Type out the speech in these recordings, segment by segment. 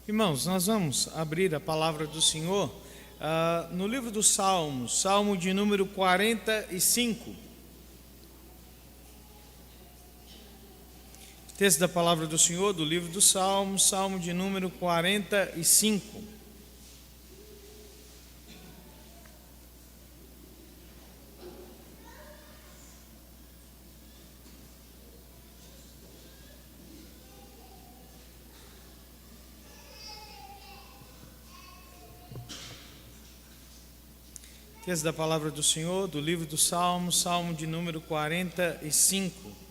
Irmãos, nós vamos abrir a palavra do Senhor no livro dos Salmos, Salmo de número 45. Texto da palavra do Senhor, do livro dos Salmos, Salmo de número 45. Texto da palavra do Senhor, do livro dos Salmos, Salmo de número 45.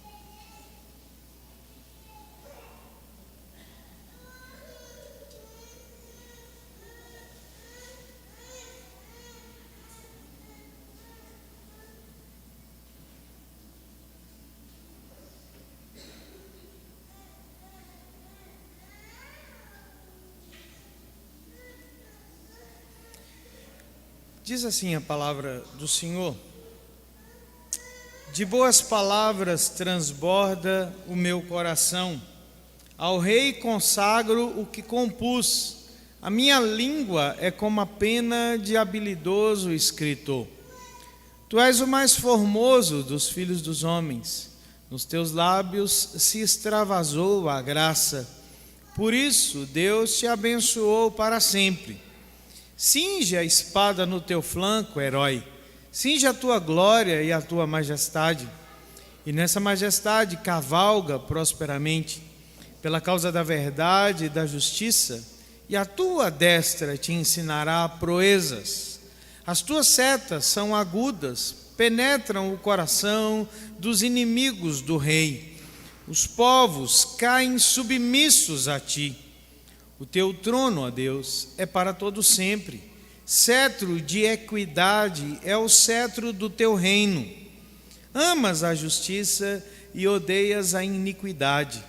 Diz assim a palavra do Senhor: de boas palavras transborda o meu coração, ao Rei consagro o que compus, a minha língua é como a pena de habilidoso escritor. Tu és o mais formoso dos filhos dos homens, nos teus lábios se extravasou a graça, por isso Deus te abençoou para sempre. Cinge a espada no teu flanco, herói, cinge a tua glória e a tua majestade, e nessa majestade cavalga prosperamente, pela causa da verdade e da justiça, e a tua destra te ensinará proezas. As tuas setas são agudas, penetram o coração dos inimigos do rei. Os povos caem submissos a ti. O teu trono, ó Deus, é para todo sempre. Cetro de equidade é o cetro do teu reino. Amas a justiça e odeias a iniquidade.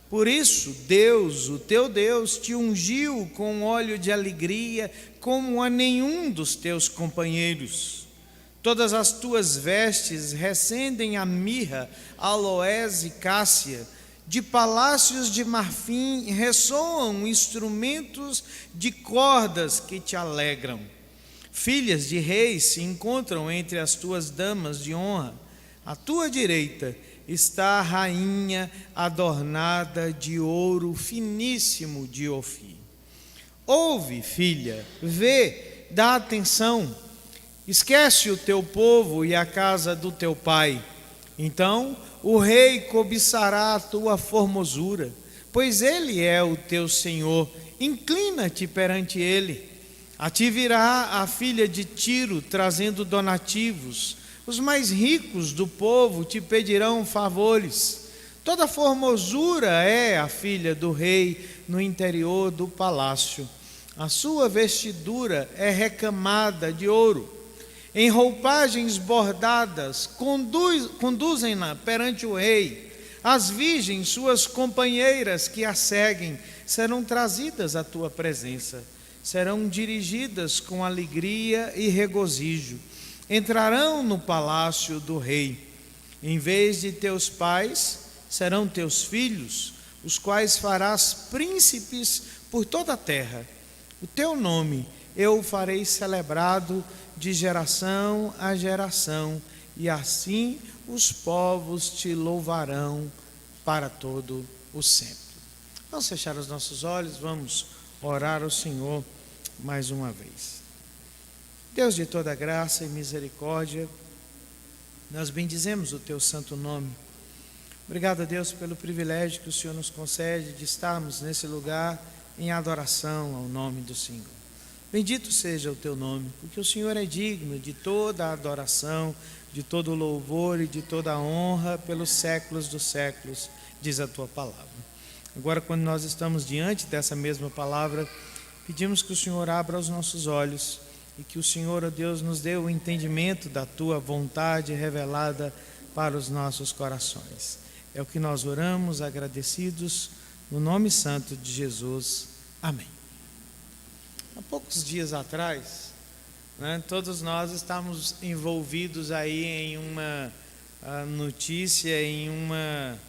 Por isso, Deus, o teu Deus, te ungiu com óleo de alegria, como a nenhum dos teus companheiros. Todas as tuas vestes recendem a mirra, aloés e cássia. De palácios de marfim ressoam instrumentos de cordas que te alegram. Filhas de reis se encontram entre as tuas damas de honra. À tua direita está a rainha adornada de ouro finíssimo de Ofir. Ouve, filha, vê, dá atenção. Esquece o teu povo e a casa do teu pai. Então o rei cobiçará a tua formosura, pois ele é o teu Senhor. Inclina-te perante ele. A ti virá a filha de Tiro trazendo donativos. Os mais ricos do povo te pedirão favores. Toda formosura é a filha do rei no interior do palácio. A sua vestidura é recamada de ouro. Em roupagens bordadas, conduzem-na perante o rei. As virgens, suas companheiras que a seguem, serão trazidas à tua presença. Serão dirigidas com alegria e regozijo. Entrarão no palácio do rei. Em vez de teus pais, serão teus filhos, os quais farás príncipes por toda a terra. O teu nome eu o farei celebrado de geração a geração, e assim os povos te louvarão para todo o sempre. Vamos fechar os nossos olhos, vamos orar ao Senhor mais uma vez. Deus de toda graça e misericórdia, nós bendizemos o teu santo nome. Obrigado a Deus pelo privilégio que o Senhor nos concede de estarmos nesse lugar em adoração ao nome do Senhor. Bendito seja o teu nome, porque o Senhor é digno de toda a adoração, de todo o louvor e de toda a honra pelos séculos dos séculos, diz a tua palavra. Agora, quando nós estamos diante dessa mesma palavra, pedimos que o Senhor abra os nossos olhos e que o Senhor, ó Deus, nos dê o entendimento da tua vontade revelada para os nossos corações. É o que nós oramos, agradecidos, no nome santo de Jesus. Amém. Há poucos dias atrás, todos nós estamos envolvidos aí em uma notícia, em uma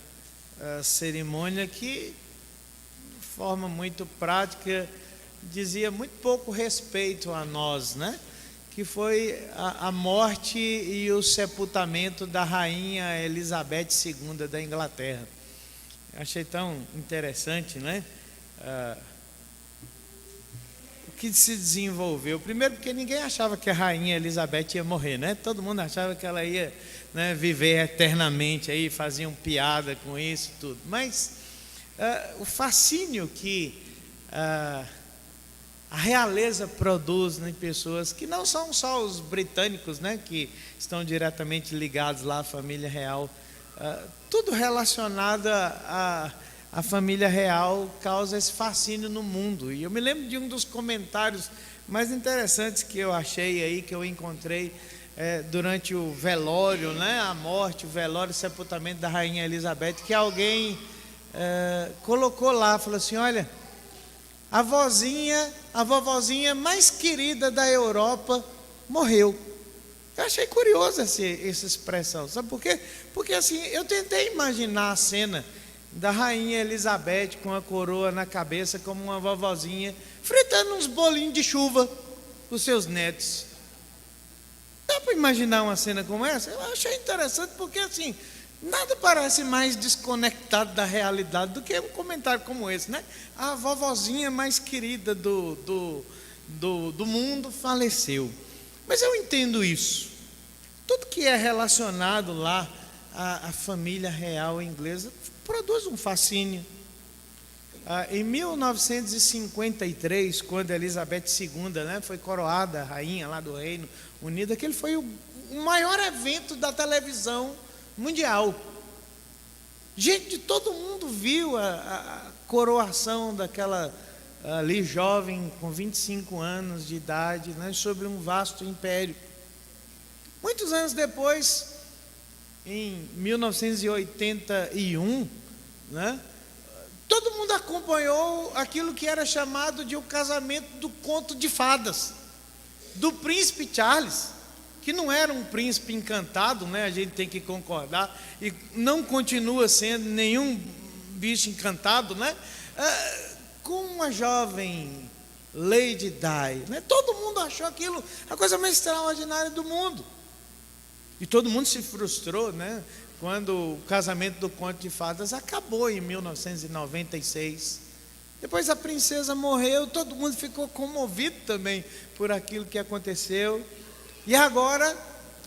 cerimônia que forma muito prática, dizia muito pouco respeito a nós, né? Que foi a morte e o sepultamento da rainha Elizabeth II da Inglaterra. Achei tão interessante, né? O que se desenvolveu. Primeiro porque ninguém achava que a rainha Elizabeth ia morrer, né? Todo mundo achava que ela ia, né, viver eternamente, aí faziam piada com isso tudo. Mas o fascínio que a realeza produz em pessoas que não são só os britânicos, né, que estão diretamente ligados lá à família real, tudo relacionado a família real causa esse fascínio no mundo. E eu me lembro de um dos comentários mais interessantes que eu achei aí, que eu encontrei durante o velório, né, a morte, o velório, o sepultamento da rainha Elizabeth, que alguém colocou lá, falou assim: olha, a vovozinha mais querida da Europa morreu. Eu achei curiosa essa expressão, sabe por quê? Porque assim, eu tentei imaginar a cena da rainha Elizabeth com a coroa na cabeça, como uma vovozinha, fritando uns bolinhos de chuva para os seus netos. Dá para imaginar uma cena como essa? Eu achei interessante, porque assim, nada parece mais desconectado da realidade do que um comentário como esse, né? A vovozinha mais querida do mundo faleceu. Mas eu entendo isso. Tudo que é relacionado lá à família real inglesa produz um fascínio. Em 1953, quando Elizabeth II, né, foi coroada rainha lá do Reino Unido, aquele foi o maior evento da televisão mundial. Gente de todo mundo viu a coroação daquela ali jovem com 25 anos de idade, né, sobre um vasto império. Muitos anos depois, em 1981, né, todo mundo acompanhou aquilo que era chamado de o casamento do conto de fadas, do príncipe Charles, que não era um príncipe encantado, né? A gente tem que concordar, e não continua sendo nenhum bicho encantado, né? Com uma jovem Lady Di, né? Todo mundo achou aquilo a coisa mais extraordinária do mundo, e todo mundo se frustrou, né, quando o casamento do conto de fadas acabou em 1996. Depois a princesa morreu, todo mundo ficou comovido também por aquilo que aconteceu. E agora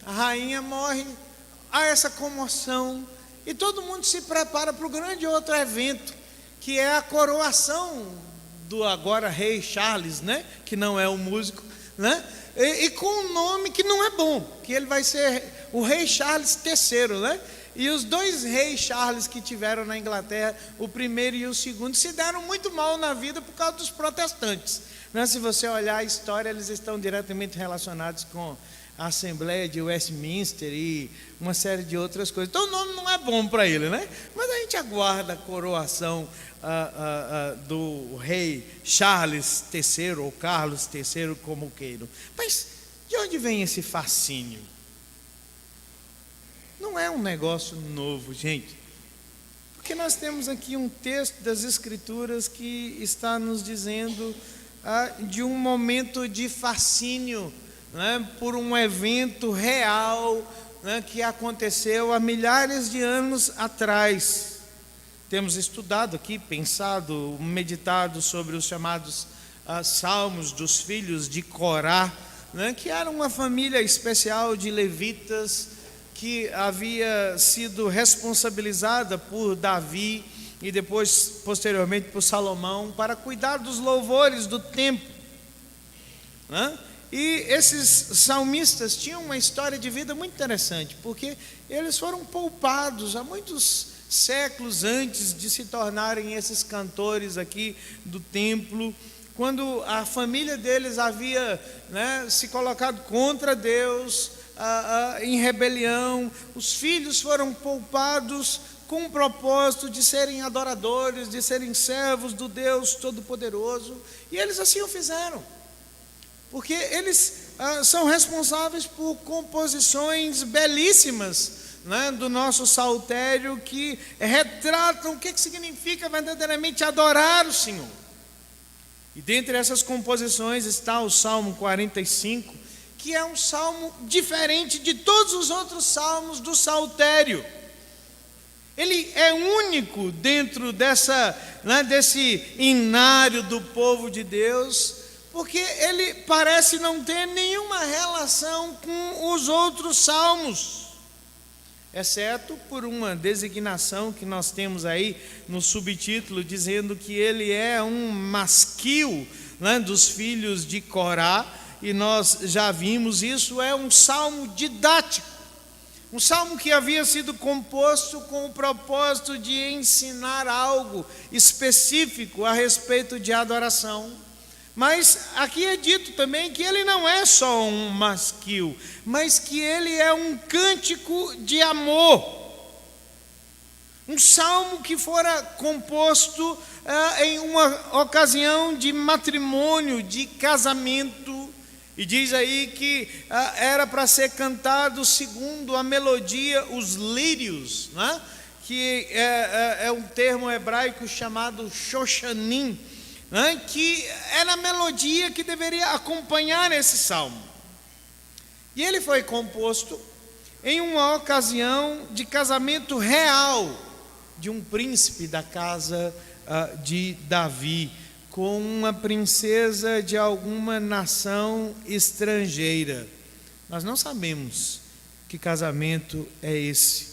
a rainha morre, há essa comoção, e todo mundo se prepara para o grande outro evento, que é a coroação do agora rei Charles, né? Que não é um músico, né? E com um nome que não é bom, que ele vai ser o rei Charles III, né? E os dois reis Charles que tiveram na Inglaterra, o primeiro e o segundo, se deram muito mal na vida por causa dos protestantes, né? Se você olhar a história, eles estão diretamente relacionados com a Assembleia de Westminster e uma série de outras coisas. Então o nome não é bom para ele, né? Mas a gente aguarda a coroação do rei Charles III ou Carlos III, como queiram. Mas de onde vem esse fascínio? Não é um negócio novo, gente, porque nós temos aqui um texto das Escrituras que está nos dizendo de um momento de fascínio, né, por um evento real, né, que aconteceu há milhares de anos atrás. Temos estudado aqui, pensado, meditado sobre os chamados salmos dos filhos de Corá, né, que era uma família especial de levitas que havia sido responsabilizada por Davi e depois, posteriormente, por Salomão, para cuidar dos louvores do templo, né? E esses salmistas tinham uma história de vida muito interessante, porque eles foram poupados há muitos séculos antes de se tornarem esses cantores aqui do templo, quando a família deles havia, né, se colocado contra Deus, em rebelião. Os filhos foram poupados com o propósito de serem adoradores, de serem servos do Deus Todo-Poderoso, e eles assim o fizeram, porque eles são responsáveis por composições belíssimas né, do nosso saltério que retratam o que significa verdadeiramente adorar o Senhor. E dentre essas composições está o Salmo 45, que é um salmo diferente de todos os outros salmos do saltério. Ele é único dentro desse inário do povo de Deus, porque ele parece não ter nenhuma relação com os outros salmos, exceto por uma designação que nós temos aí no subtítulo, dizendo que ele é um masquil, dos filhos de Corá, e nós já vimos, isso é um salmo didático, um salmo que havia sido composto com o propósito de ensinar algo específico a respeito de adoração. Mas aqui é dito também que ele não é só um masquil, mas que ele é um cântico de amor. Um salmo que fora composto em uma ocasião de matrimônio, de casamento. E diz aí que era para ser cantado segundo a melodia, os lírios, né? Que é um termo hebraico chamado Shoshanim, né? Que era a melodia que deveria acompanhar esse salmo. E ele foi composto em uma ocasião de casamento real de um príncipe da casa de Davi, com uma princesa de alguma nação estrangeira. Nós não sabemos que casamento é esse.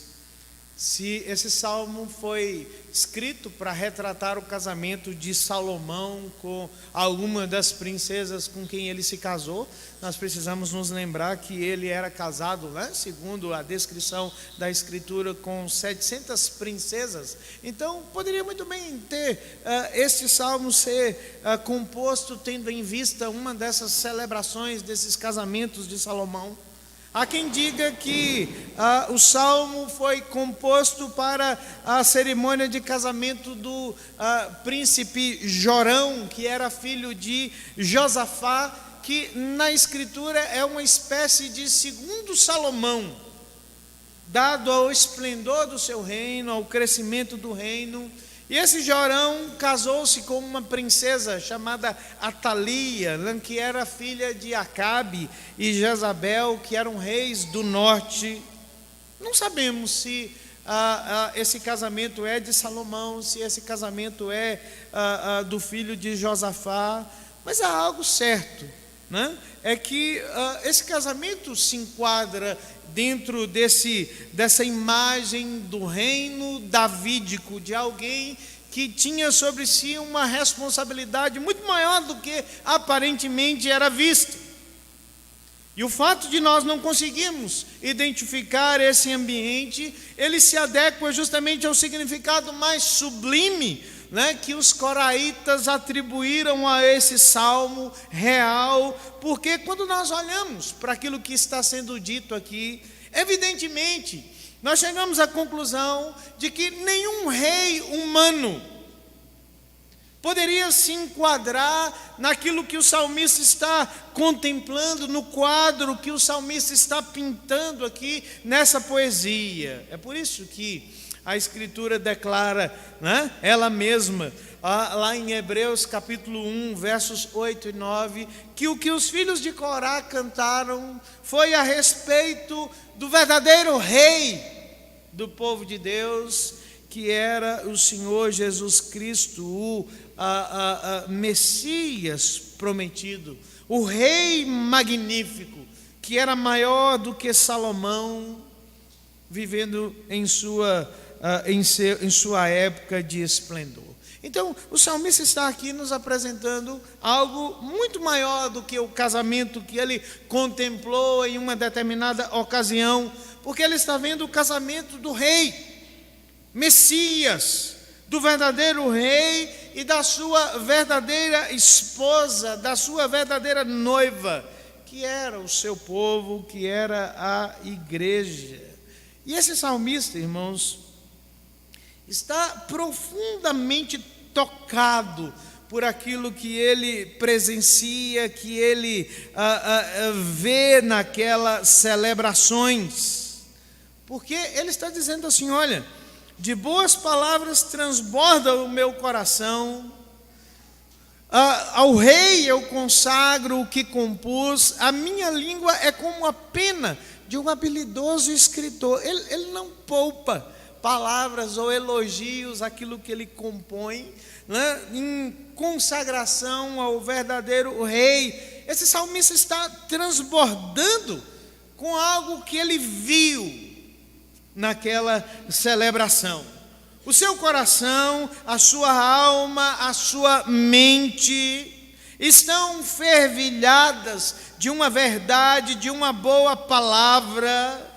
Se esse salmo foi escrito para retratar o casamento de Salomão com alguma das princesas com quem ele se casou, nós precisamos nos lembrar que ele era casado, segundo a descrição da Escritura, com 700 princesas. Então, poderia muito bem ter este salmo ser composto tendo em vista uma dessas celebrações, desses casamentos de Salomão. Há quem diga que o salmo foi composto para a cerimônia de casamento do príncipe Jorão, que era filho de Josafá, que na Escritura é uma espécie de segundo Salomão, dado ao esplendor do seu reino, ao crescimento do reino. E esse Jorão casou-se com uma princesa chamada Atalia, que era filha de Acabe e Jezabel, que eram reis do norte. Não sabemos se esse casamento é de Salomão, se esse casamento é do filho de Josafá, mas há algo certo, né? É que esse casamento se enquadra dentro dessa imagem do reino davídico, de alguém que tinha sobre si uma responsabilidade muito maior do que aparentemente era vista. E o fato de nós não conseguirmos identificar esse ambiente, ele se adequa justamente ao significado mais sublime, que os coraitas atribuíram a esse salmo real, porque quando nós olhamos para aquilo que está sendo dito aqui, evidentemente, nós chegamos à conclusão de que nenhum rei humano poderia se enquadrar naquilo que o salmista está contemplando, no quadro que o salmista está pintando aqui nessa poesia. É por isso que a Escritura declara, ela mesma, lá em Hebreus capítulo 1, versos 8 e 9, que o que os filhos de Corá cantaram foi a respeito do verdadeiro rei do povo de Deus, que era o Senhor Jesus Cristo, o Messias prometido, o rei magnífico, que era maior do que Salomão, vivendo em sua época de esplendor. Então, o salmista está aqui nos apresentando algo muito maior do que o casamento que ele contemplou em uma determinada ocasião, porque ele está vendo o casamento do rei, Messias, do verdadeiro rei e da sua verdadeira esposa, da sua verdadeira noiva, que era o seu povo, que era a igreja. E esse salmista, irmãos, está profundamente tocado por aquilo que ele presencia, que ele vê naquelas celebrações. Porque ele está dizendo assim: olha, de boas palavras transborda o meu coração, ao rei eu consagro o que compus, a minha língua é como a pena de um habilidoso escritor. Ele não poupa palavras ou elogios àquilo que ele compõe, né, em consagração ao verdadeiro rei. Esse salmista está transbordando com algo que ele viu naquela celebração. O seu coração, a sua alma, a sua mente estão fervilhadas de uma verdade, de uma boa palavra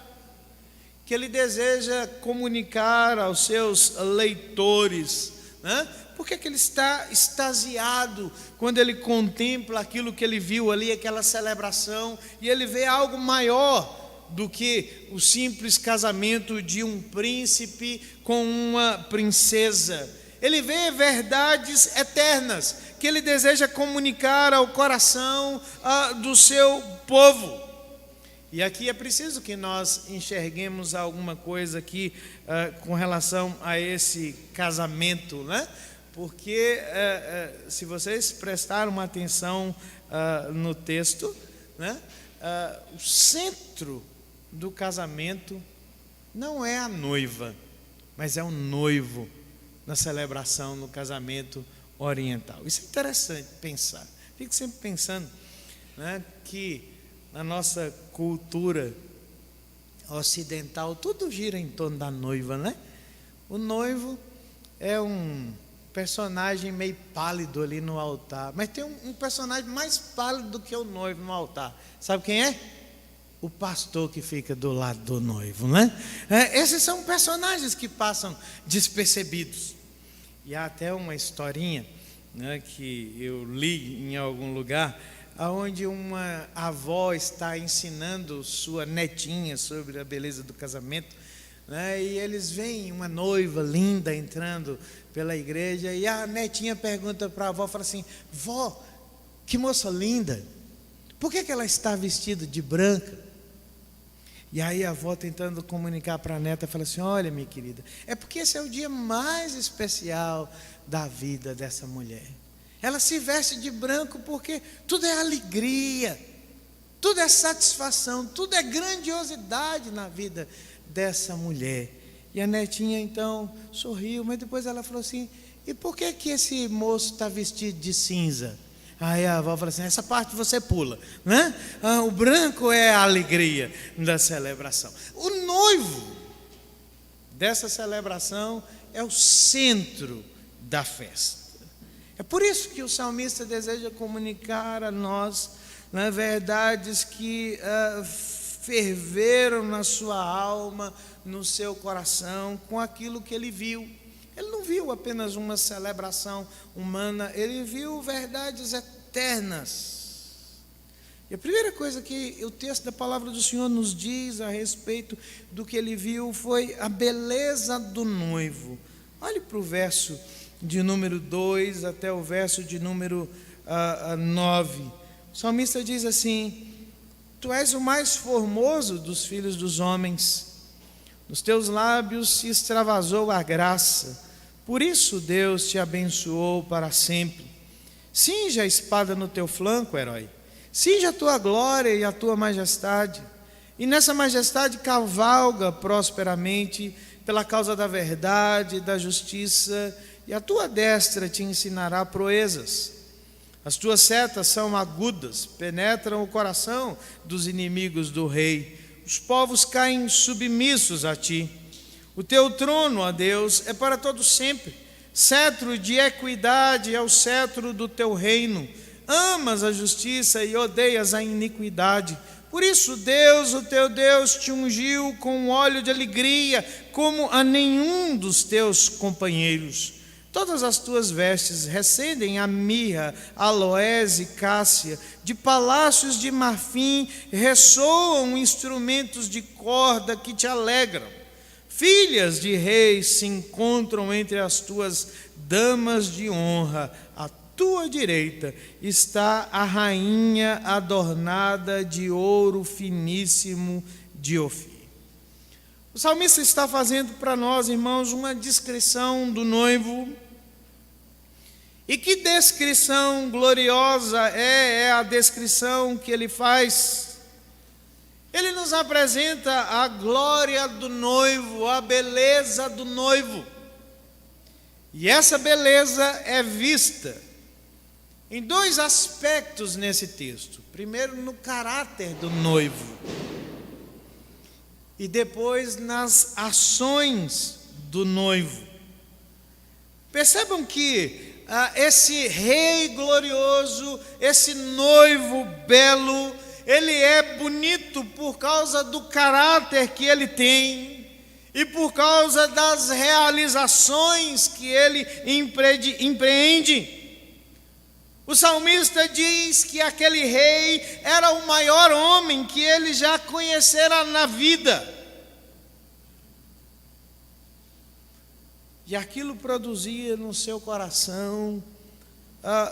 que ele deseja comunicar aos seus leitores, né? Por que ele está extasiado quando ele contempla aquilo que ele viu ali, aquela celebração, e ele vê algo maior do que o simples casamento de um príncipe com uma princesa? Ele vê verdades eternas que ele deseja comunicar ao coração do seu povo. E aqui é preciso que nós enxerguemos alguma coisa aqui com relação a esse casamento, né? Porque se vocês prestaram uma atenção no texto, né? O centro do casamento não é a noiva, mas é o noivo na celebração, no casamento oriental. Isso é interessante pensar. Fico sempre pensando, né, que na nossa cultura ocidental tudo gira em torno da noiva, né? O noivo é um personagem meio pálido ali no altar, mas tem um personagem mais pálido do que o noivo no altar. Sabe quem é? O pastor que fica do lado do noivo, né? Esses são personagens que passam despercebidos. E há até uma historinha, né, que eu li em algum lugar, onde uma avó está ensinando sua netinha sobre a beleza do casamento, né, e eles veem uma noiva linda entrando pela igreja, e a netinha pergunta para a avó, fala assim: vó, que moça linda, por que ela está vestida de branca? E aí a avó, tentando comunicar para a neta, fala assim: olha, minha querida, é porque esse é o dia mais especial da vida dessa mulher. Ela se veste de branco porque tudo é alegria, tudo é satisfação, tudo é grandiosidade na vida dessa mulher. E a netinha então sorriu, mas depois ela falou assim: e por que esse moço está vestido de cinza? Aí a avó fala assim: essa parte você pula, né? O branco é a alegria da celebração. O noivo dessa celebração é o centro da festa. É por isso que o salmista deseja comunicar a nós, né, verdades que ferveram na sua alma, no seu coração, com aquilo que ele viu. Ele não viu apenas uma celebração humana, ele viu verdades eternas. E a primeira coisa que o texto da palavra do Senhor nos diz a respeito do que ele viu foi a beleza do noivo. Olhe para o verso de número 2 até o verso de número 9. O salmista diz assim: tu és o mais formoso dos filhos dos homens, nos teus lábios se extravasou a graça, por isso Deus te abençoou para sempre. Cinja a espada no teu flanco, herói, cinja a tua glória e a tua majestade, e nessa majestade cavalga prosperamente pela causa da verdade e da justiça, e a tua destra te ensinará proezas. As tuas setas são agudas, penetram o coração dos inimigos do rei. Os povos caem submissos a ti. O teu trono, ó Deus, é para todo sempre. Cetro de equidade é o cetro do teu reino. Amas a justiça e odeias a iniquidade. Por isso Deus, o teu Deus, te ungiu com óleo de alegria, como a nenhum dos teus companheiros. Todas as tuas vestes recendem a mirra, aloés e cássia. De palácios de marfim ressoam instrumentos de corda que te alegram. Filhas de reis se encontram entre as tuas damas de honra. À tua direita está a rainha adornada de ouro finíssimo de Ofir. O salmista está fazendo para nós, irmãos, uma descrição do noivo. E que descrição gloriosa é a descrição que ele faz. Ele nos apresenta a glória do noivo, a beleza do noivo. E essa beleza é vista em dois aspectos nesse texto. Primeiro, no caráter do noivo. E depois, nas ações do noivo. Percebam que esse rei glorioso, esse noivo belo, ele é bonito por causa do caráter que ele tem e por causa das realizações que ele empreende. O salmista diz que aquele rei era o maior homem que ele já conhecera na vida. E aquilo produzia no seu coração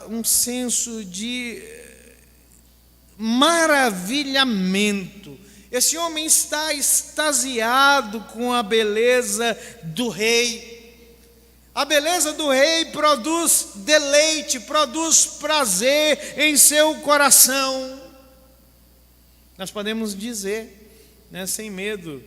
um senso de maravilhamento. Esse homem está extasiado com a beleza do rei. A beleza do rei produz deleite, produz prazer em seu coração. Nós podemos dizer, né, sem medo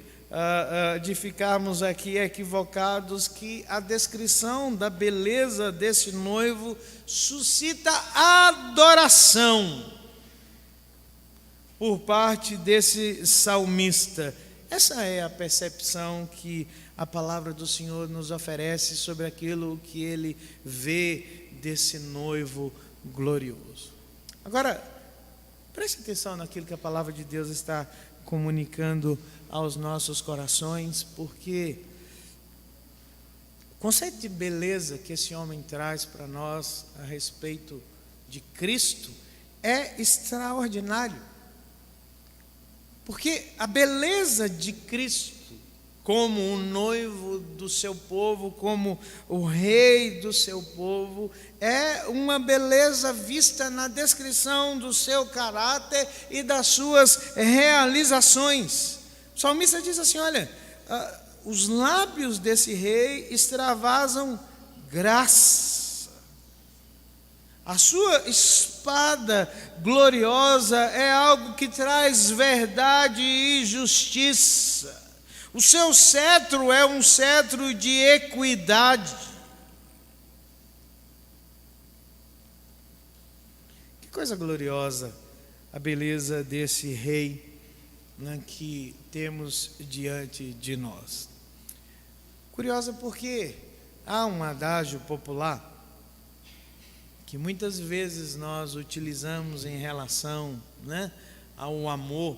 de ficarmos aqui equivocados, que a descrição da beleza desse noivo suscita adoração por parte desse salmista. Essa é a percepção que a palavra do Senhor nos oferece sobre aquilo que ele vê desse noivo glorioso. Agora, preste atenção naquilo que a palavra de Deus está comunicando aos nossos corações, porque o conceito de beleza que esse homem traz para nós a respeito de Cristo é extraordinário. Porque a beleza de Cristo, como o noivo do seu povo, como o rei do seu povo, é uma beleza vista na descrição do seu caráter e das suas realizações. O salmista diz assim: olha, os lábios desse rei extravasam graça. A sua espada gloriosa é algo que traz verdade e justiça. O seu cetro é um cetro de equidade. Que coisa gloriosa a beleza desse rei, né, que temos diante de nós. Curiosa porque há um adágio popular que muitas vezes nós utilizamos em relação, né, ao amor,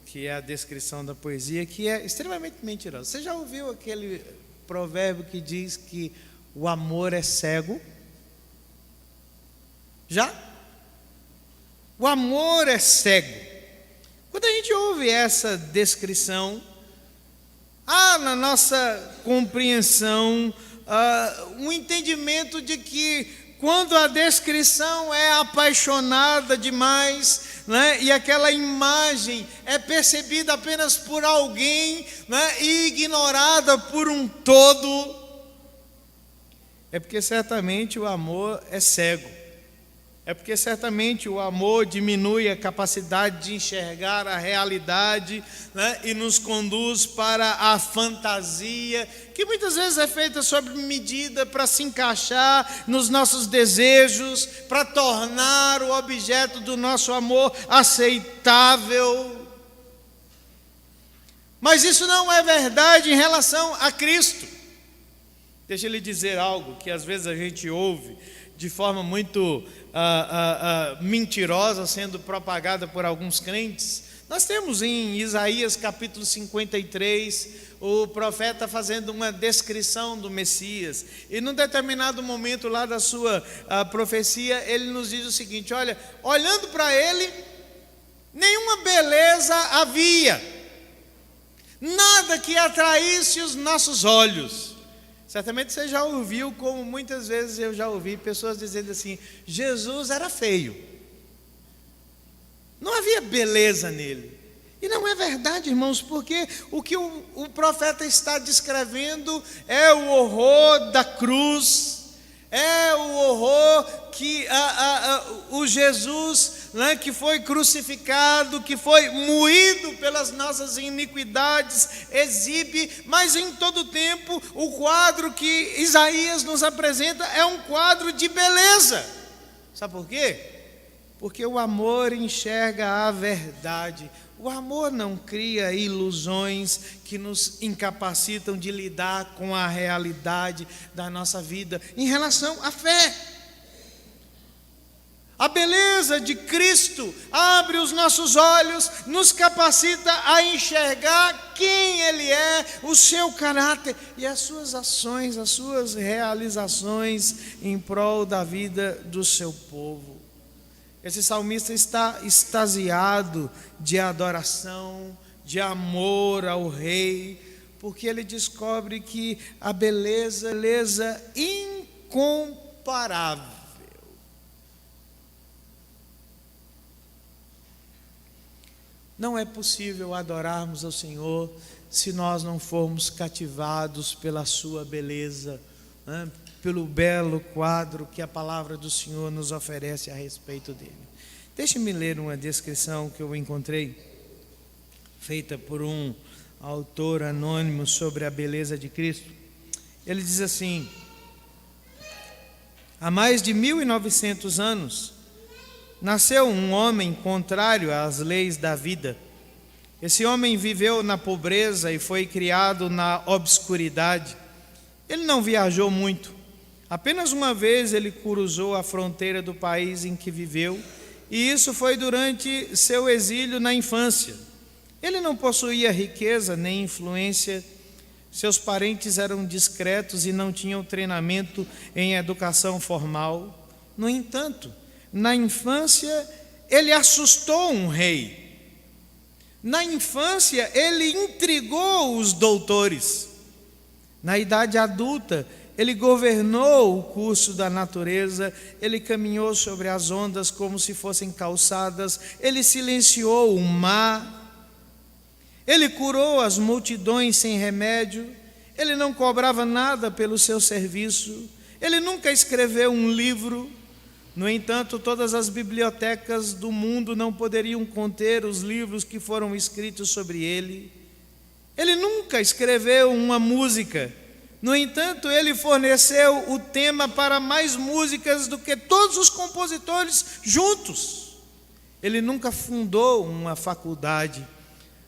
que é a descrição da poesia, que é extremamente mentirosa. Você já ouviu aquele provérbio que diz que o amor é cego? Já? O amor é cego. Quando a gente ouve essa descrição, há na nossa compreensão um entendimento de que quando a descrição é apaixonada demais, né, e aquela imagem é percebida apenas por alguém, né, e ignorada por um todo, é porque certamente o amor é cego. É porque certamente o amor diminui a capacidade de enxergar a realidade, né, e nos conduz para a fantasia, que muitas vezes é feita sob medida para se encaixar nos nossos desejos, para tornar o objeto do nosso amor aceitável. Mas isso não é verdade em relação a Cristo. Deixa eu lhe dizer algo que às vezes a gente ouve de forma muito mentirosa, sendo propagada por alguns crentes. Nós temos em Isaías capítulo 53, o profeta fazendo uma descrição do Messias, e num determinado momento lá da sua profecia, ele nos diz o seguinte: olha, olhando para ele, nenhuma beleza havia, nada que atraísse os nossos olhos. Certamente você já ouviu, como muitas vezes eu já ouvi pessoas dizendo assim: Jesus era feio, não havia beleza nele. E não é verdade, irmãos, porque o que o profeta está descrevendo é o horror da cruz, é o horror que o Jesus, né, que foi crucificado, que foi moído pelas nossas iniquidades, exibe, mas em todo tempo o quadro que Isaías nos apresenta é um quadro de beleza. Sabe por quê? Porque o amor enxerga a verdade. O amor não cria ilusões que nos incapacitam de lidar com a realidade da nossa vida em relação à fé. A beleza de Cristo abre os nossos olhos, nos capacita a enxergar quem Ele é, o seu caráter e as suas ações, as suas realizações em prol da vida do seu povo. Esse salmista está extasiado de adoração, de amor ao Rei, porque ele descobre que a beleza incomparável. Não é possível adorarmos ao Senhor se nós não formos cativados pela sua beleza, né? Pelo belo quadro que a palavra do Senhor nos oferece a respeito dele. Deixe-me ler uma descrição que eu encontrei, feita por um autor anônimo sobre a beleza de Cristo. Ele diz assim: há mais de 1900 anos, nasceu um homem contrário às leis da vida. Esse homem viveu na pobreza e foi criado na obscuridade. Ele não viajou muito. Apenas uma vez ele cruzou a fronteira do país em que viveu, e isso foi durante seu exílio na infância. Ele não possuía riqueza nem influência, seus parentes eram discretos e não tinham treinamento em educação formal. No entanto, na infância, ele assustou um rei. Na infância, ele intrigou os doutores. Na idade adulta, ele governou o curso da natureza, ele caminhou sobre as ondas como se fossem calçadas, ele silenciou o mar, ele curou as multidões sem remédio, ele não cobrava nada pelo seu serviço, ele nunca escreveu um livro. No entanto, todas as bibliotecas do mundo não poderiam conter os livros que foram escritos sobre ele. Ele nunca escreveu uma música. No entanto, ele forneceu o tema para mais músicas do que todos os compositores juntos. Ele nunca fundou uma faculdade,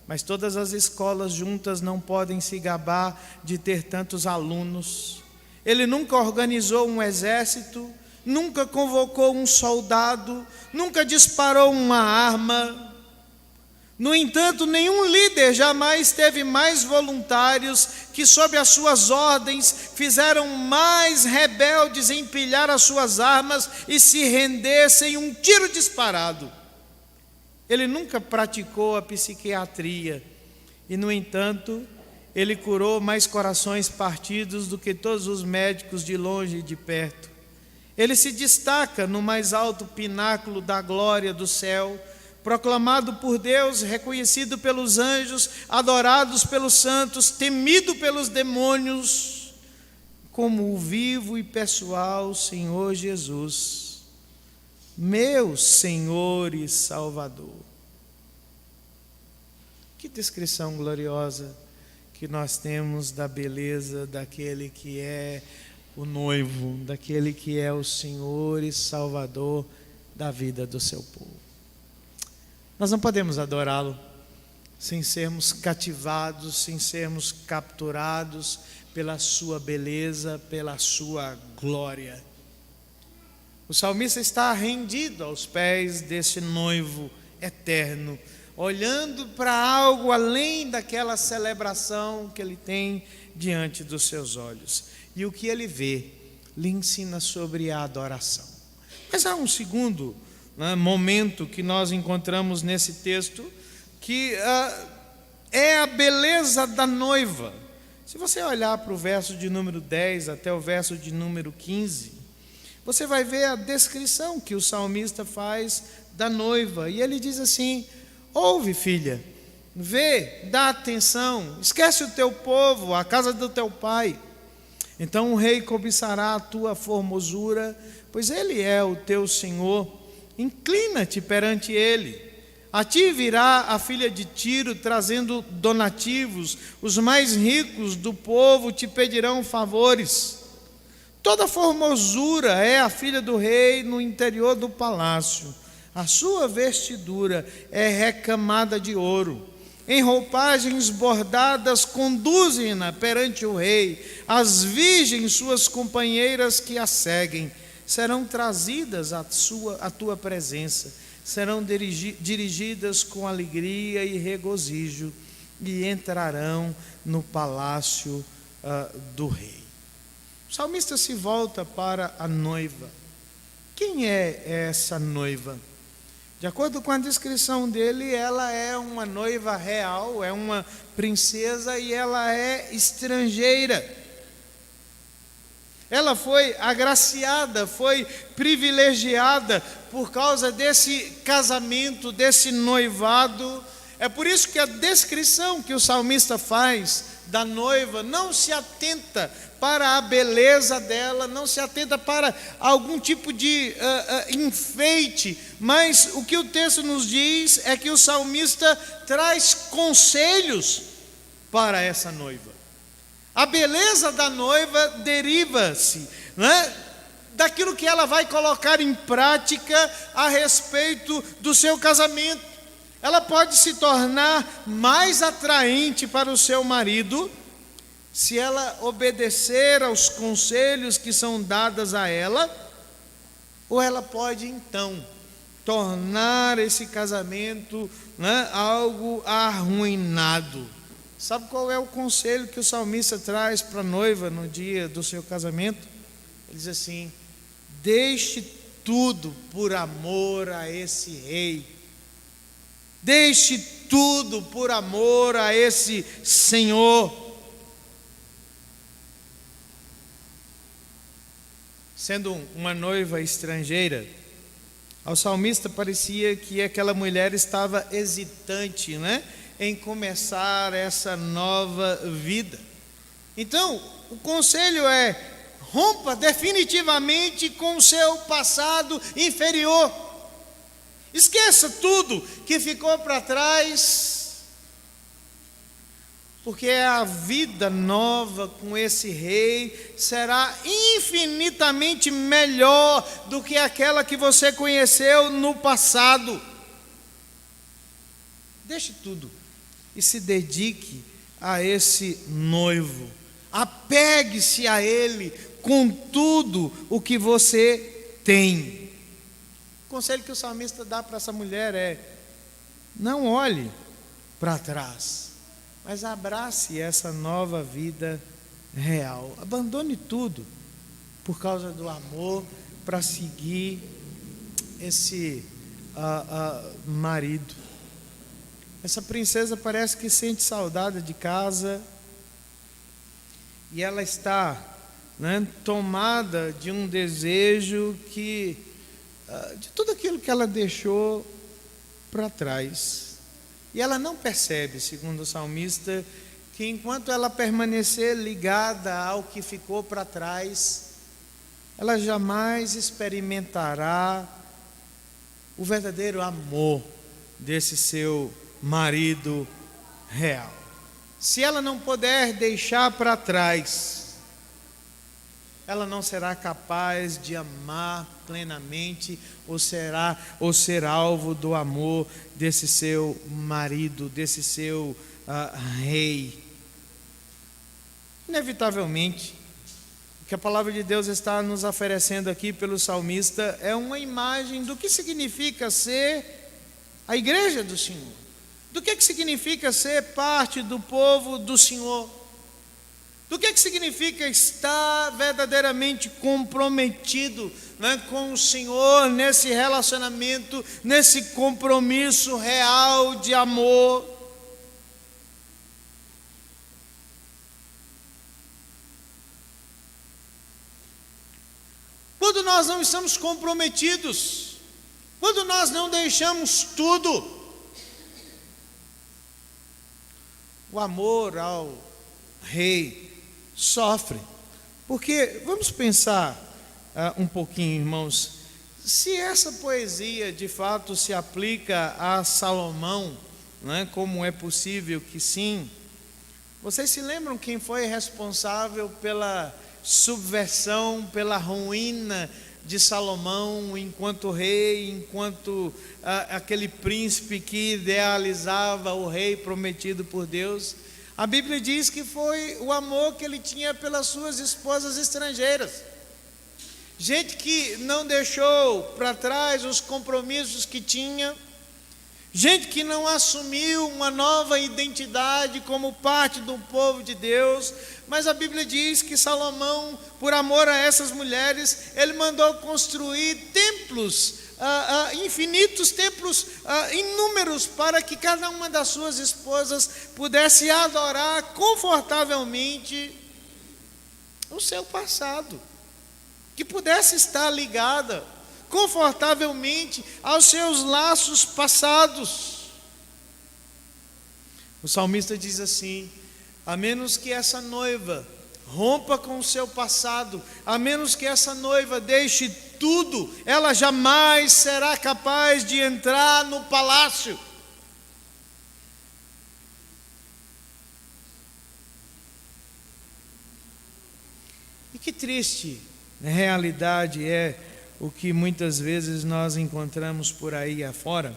mas todas as escolas juntas não podem se gabar de ter tantos alunos. Ele nunca organizou um exército, nunca convocou um soldado, nunca disparou uma arma. No entanto, nenhum líder jamais teve mais voluntários que, sob as suas ordens, fizeram mais rebeldes empilhar as suas armas e se render sem um tiro disparado. Ele nunca praticou a psiquiatria e, no entanto, ele curou mais corações partidos do que todos os médicos de longe e de perto. Ele se destaca no mais alto pináculo da glória do céu, proclamado por Deus, reconhecido pelos anjos, adorados pelos santos, temido pelos demônios, como o vivo e pessoal Senhor Jesus, meu Senhor e Salvador. Que descrição gloriosa que nós temos da beleza daquele que é o noivo, daquele que é o Senhor e Salvador da vida do seu povo. Nós não podemos adorá-lo sem sermos cativados, sem sermos capturados pela sua beleza, pela sua glória. O salmista está rendido aos pés desse noivo eterno, olhando para algo além daquela celebração que ele tem diante dos seus olhos. E o que ele vê lhe ensina sobre a adoração. Mas há um segundo momento que nós encontramos nesse texto, que é a beleza da noiva. Se você olhar para o verso de número 10 até o verso de número 15, você vai ver a descrição que o salmista faz da noiva. E ele diz assim: ouve, filha, Vê, dá atenção, esquece o teu povo, a casa do teu pai. Então o rei cobiçará a tua formosura, pois ele é o teu Senhor. Inclina-te perante ele. A ti virá a filha de Tiro trazendo donativos, os mais ricos do povo te pedirão favores. Toda formosura é a filha do rei no interior do palácio. A sua vestidura é recamada de ouro. Em roupagens bordadas conduzem-na perante o rei. As virgens, suas companheiras que a seguem, serão trazidas à tua presença. Serão dirigidas com alegria e regozijo e entrarão no palácio do rei. O salmista se volta para a noiva. Quem é essa noiva? De acordo com a descrição dele, ela é uma noiva real, é uma princesa e ela é estrangeira. Ela foi agraciada, foi privilegiada por causa desse casamento, desse noivado. É por isso que a descrição que o salmista faz da noiva não se atenta para a beleza dela, não se atenta para algum tipo de enfeite, mas o que o texto nos diz é que o salmista traz conselhos para essa noiva. A beleza da noiva deriva-se, né, daquilo que ela vai colocar em prática a respeito do seu casamento. Ela pode se tornar mais atraente para o seu marido se ela obedecer aos conselhos que são dados a ela, ou ela pode então tornar esse casamento, né, algo arruinado. Sabe qual é o conselho que o salmista traz para a noiva no dia do seu casamento? Ele diz assim: deixe tudo por amor a esse rei. Deixe tudo por amor a esse Senhor. Sendo uma noiva estrangeira, ao salmista parecia que aquela mulher estava hesitante, né, em começar essa nova vida. Então, o conselho é: rompa definitivamente com o seu passado inferior. Esqueça tudo que ficou para trás, porque a vida nova com esse rei será infinitamente melhor do que aquela que você conheceu no passado. Deixe tudo e se dedique a esse noivo. Apegue-se a ele com tudo o que você tem. O conselho que o salmista dá para essa mulher é: não olhe para trás, mas abrace essa nova vida real. Abandone tudo por causa do amor para seguir esse marido. Essa princesa parece que sente saudade de casa e ela está, né, tomada de um desejo que de tudo aquilo que ela deixou para trás. E ela não percebe, segundo o salmista, que enquanto ela permanecer ligada ao que ficou para trás, ela jamais experimentará o verdadeiro amor desse seu marido real. Se ela não puder deixar para trás, ela não será capaz de amar plenamente ou ser alvo do amor desse seu marido, desse seu rei. Inevitavelmente, o que a palavra de Deus está nos oferecendo aqui pelo salmista é uma imagem do que significa ser a igreja do Senhor, do que significa ser parte do povo do Senhor, do que significa estar verdadeiramente comprometido, né, com o Senhor, nesse relacionamento, nesse compromisso real de amor. Quando nós não estamos comprometidos, quando nós não deixamos tudo, o amor ao rei sofre. Porque, vamos pensar um pouquinho, irmãos, se essa poesia de fato se aplica a Salomão, né, como é possível que sim, vocês se lembram quem foi responsável pela subversão, pela ruína de Salomão enquanto rei, enquanto aquele príncipe que idealizava o rei prometido por Deus? A Bíblia diz que foi o amor que ele tinha pelas suas esposas estrangeiras. Gente que não deixou para trás os compromissos que tinha, gente que não assumiu uma nova identidade como parte do povo de Deus. Mas a Bíblia diz que Salomão, por amor a essas mulheres, ele mandou construir templos, infinitos templos, inúmeros, para que cada uma das suas esposas pudesse adorar confortavelmente o seu passado, que pudesse estar ligada confortavelmente aos seus laços passados. O salmista diz assim: a menos que essa noiva rompa com o seu passado, a menos que essa noiva deixe tudo, ela jamais será capaz de entrar no palácio. E que triste, na realidade, é o que muitas vezes nós encontramos por aí afora.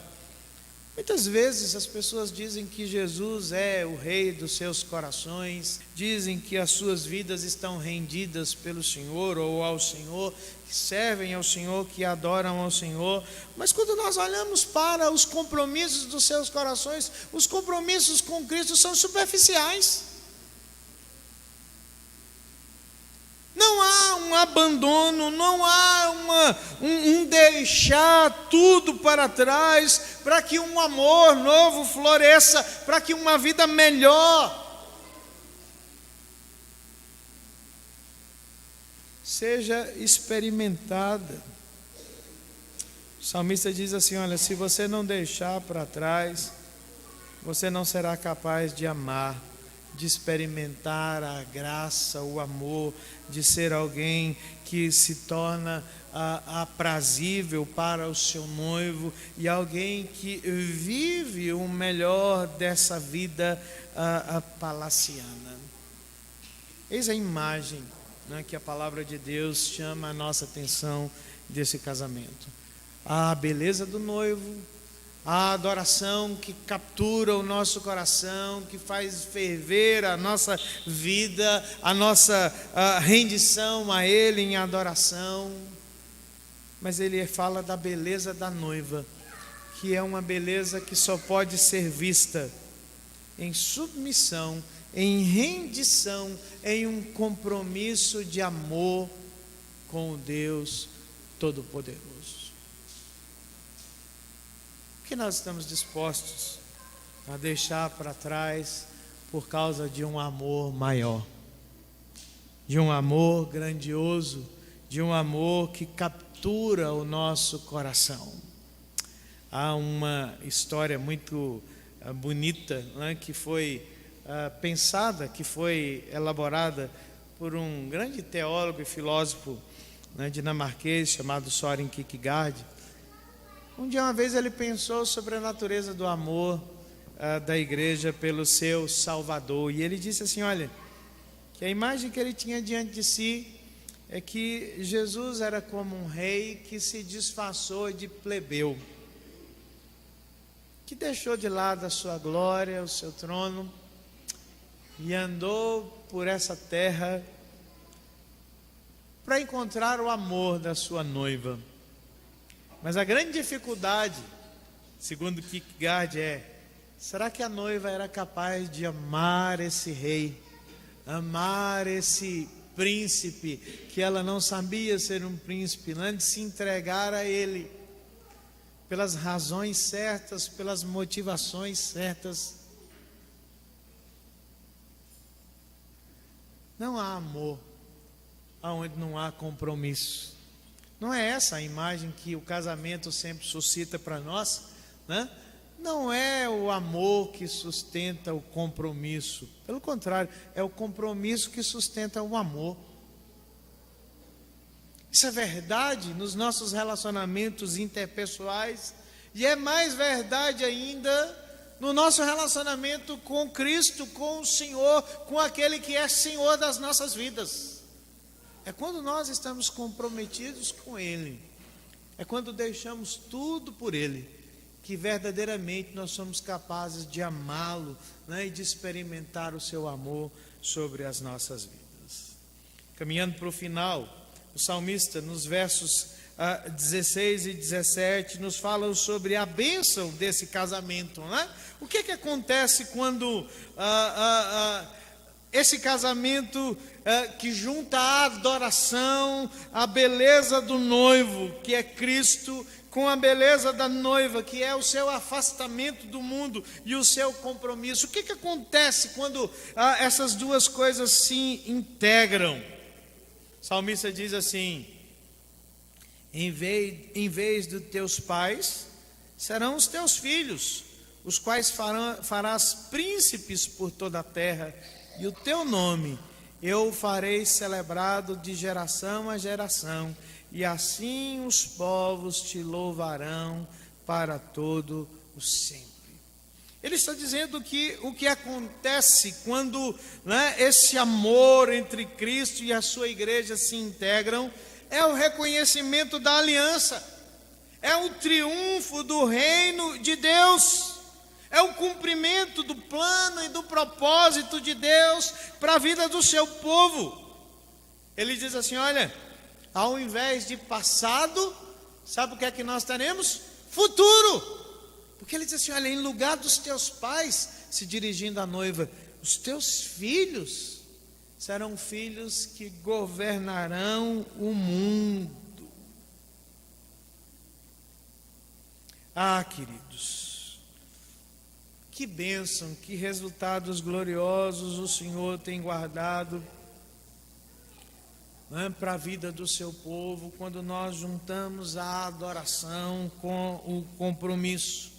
Muitas vezes as pessoas dizem que Jesus é o rei dos seus corações, dizem que as suas vidas estão rendidas pelo Senhor ou ao Senhor, que servem ao Senhor, que adoram ao Senhor. Mas quando nós olhamos para os compromissos dos seus corações, os compromissos com Cristo são superficiais. Não há um abandono, não há um deixar tudo para trás para que um amor novo floresça, para que uma vida melhor seja experimentada. O salmista diz assim: olha, se você não deixar para trás, você não será capaz de amar, de experimentar a graça, o amor, de ser alguém que se torna aprazível para o seu noivo e alguém que vive o melhor dessa vida palaciana. Eis a imagem, né, que a palavra de Deus chama a nossa atenção desse casamento. A beleza do noivo, a adoração que captura o nosso coração, que faz ferver a nossa vida, a nossa rendição a Ele em adoração. Mas ele fala da beleza da noiva, que é uma beleza que só pode ser vista em submissão, em rendição, em um compromisso de amor com o Deus Todo-Poderoso. Que nós estamos dispostos a deixar para trás por causa de um amor maior, de um amor grandioso, de um amor que captura o nosso coração. Há uma história muito bonita, né, que foi pensada, que foi elaborada por um grande teólogo e filósofo, né, dinamarquês chamado Søren Kierkegaard. Um dia, uma vez, ele pensou sobre a natureza do amor da igreja pelo seu Salvador. E ele disse assim, olha, que a imagem que ele tinha diante de si é que Jesus era como um rei que se disfarçou de plebeu, que deixou de lado a sua glória, o seu trono, e andou por essa terra para encontrar o amor da sua noiva. Mas a grande dificuldade, segundo Kierkegaard, será que a noiva era capaz de amar esse rei, amar esse príncipe, que ela não sabia ser um príncipe, antes de se entregar a ele, pelas razões certas, pelas motivações certas? Não há amor aonde não há compromisso. Não é essa a imagem que o casamento sempre suscita para nós, né? não é o amor que sustenta o compromisso. Pelo contrário, é o compromisso que sustenta o amor. Isso é verdade nos nossos relacionamentos interpessoais e é mais verdade ainda no nosso relacionamento com Cristo, com o Senhor, com aquele que é Senhor das nossas vidas. É quando nós estamos comprometidos com Ele, é quando deixamos tudo por Ele, que verdadeiramente nós somos capazes de amá-lo, né, e de experimentar o seu amor sobre as nossas vidas. Caminhando para o final, o salmista, nos versos 16 e 17, nos fala sobre a bênção desse casamento, né? O que acontece quando esse casamento que junta a adoração, a beleza do noivo, que é Cristo, com a beleza da noiva, que é o seu afastamento do mundo e o seu compromisso? O que acontece quando essas duas coisas se integram? O salmista diz assim: em vez dos teus pais, serão os teus filhos, os quais farás príncipes por toda a terra, e o teu nome eu o farei celebrado de geração a geração, e assim os povos te louvarão para todo o sempre. Ele está dizendo que o que acontece quando, né, esse amor entre Cristo e a sua igreja se integram, é o reconhecimento da aliança, é o triunfo do reino de Deus, é o cumprimento do plano e do propósito de Deus para a vida do seu povo. Ele diz assim: olha, ao invés de passado, sabe o que é que nós teremos? Futuro. Porque ele diz assim: olha, em lugar dos teus pais, se dirigindo à noiva, os teus filhos serão filhos que governarão o mundo. Ah, queridos, que bênção, que resultados gloriosos o Senhor tem guardado, né, para a vida do seu povo, quando nós juntamos a adoração com o compromisso.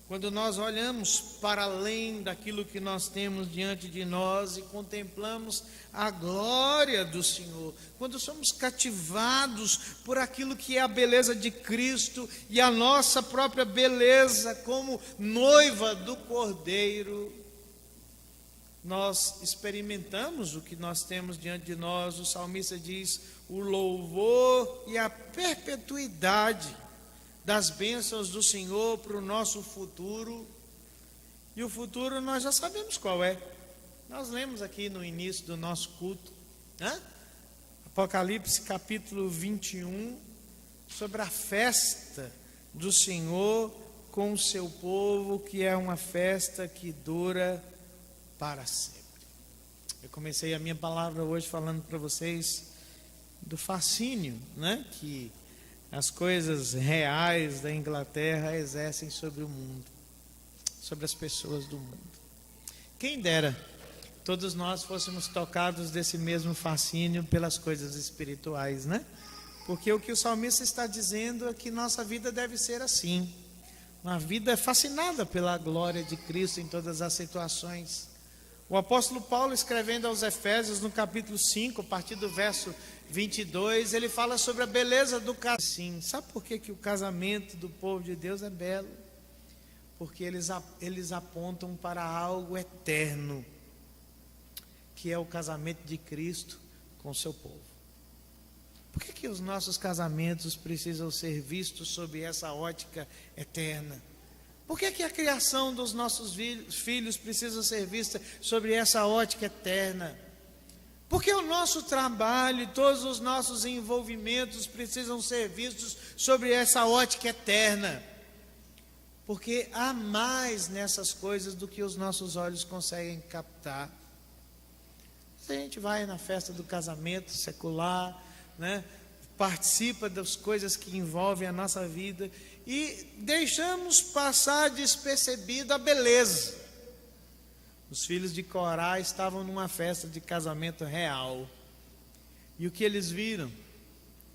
Quando nós olhamos para além daquilo que nós temos diante de nós e contemplamos a glória do Senhor, quando somos cativados por aquilo que é a beleza de Cristo e a nossa própria beleza como noiva do Cordeiro, nós experimentamos o que nós temos diante de nós. O salmista diz: o louvor e a perpetuidade das bênçãos do Senhor para o nosso futuro. E o futuro nós já sabemos qual é. Nós lemos aqui no início do nosso culto, né? Apocalipse capítulo 21, sobre a festa do Senhor com o seu povo, que é uma festa que dura para sempre. Eu comecei a minha palavra hoje falando para vocês do fascínio, né, que as coisas reais da Inglaterra exercem sobre o mundo, sobre as pessoas do mundo. Quem dera todos nós fôssemos tocados desse mesmo fascínio pelas coisas espirituais, né? Porque o que o salmista está dizendo é que nossa vida deve ser assim, uma vida fascinada pela glória de Cristo em todas as situações. O apóstolo Paulo, escrevendo aos Efésios, no capítulo 5, a partir do verso 22, ele fala sobre a beleza do casamento. Sim, sabe por que o casamento do povo de Deus é belo? Porque eles apontam para algo eterno, que é o casamento de Cristo com o seu povo. Por que os nossos casamentos precisam ser vistos sob essa ótica eterna? Por que a criação dos nossos filhos precisa ser vista sobre essa ótica eterna? Porque o nosso trabalho e todos os nossos envolvimentos precisam ser vistos sobre essa ótica eterna. Porque há mais nessas coisas do que os nossos olhos conseguem captar. Se a gente vai na festa do casamento secular, né, participa das coisas que envolvem a nossa vida e deixamos passar despercebido a beleza. Os filhos de Corá estavam numa festa de casamento real. E o que eles viram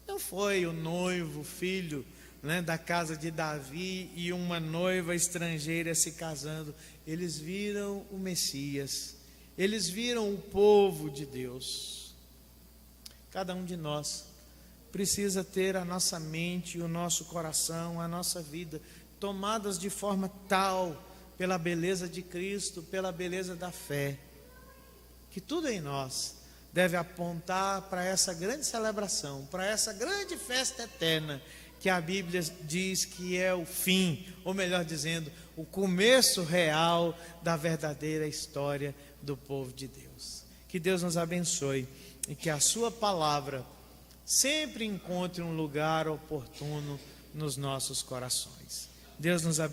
não foi o noivo, o filho, né, da casa de Davi e uma noiva estrangeira se casando. Eles viram o Messias, eles viram o povo de Deus. Cada um de nós precisa ter a nossa mente, o nosso coração, a nossa vida tomadas de forma tal pela beleza de Cristo, pela beleza da fé, que tudo em nós deve apontar para essa grande celebração, para essa grande festa eterna, que a Bíblia diz que é o fim, ou melhor dizendo, o começo real da verdadeira história do povo de Deus. Que Deus nos abençoe e que a sua palavra sempre encontre um lugar oportuno nos nossos corações. Deus nos abençoe.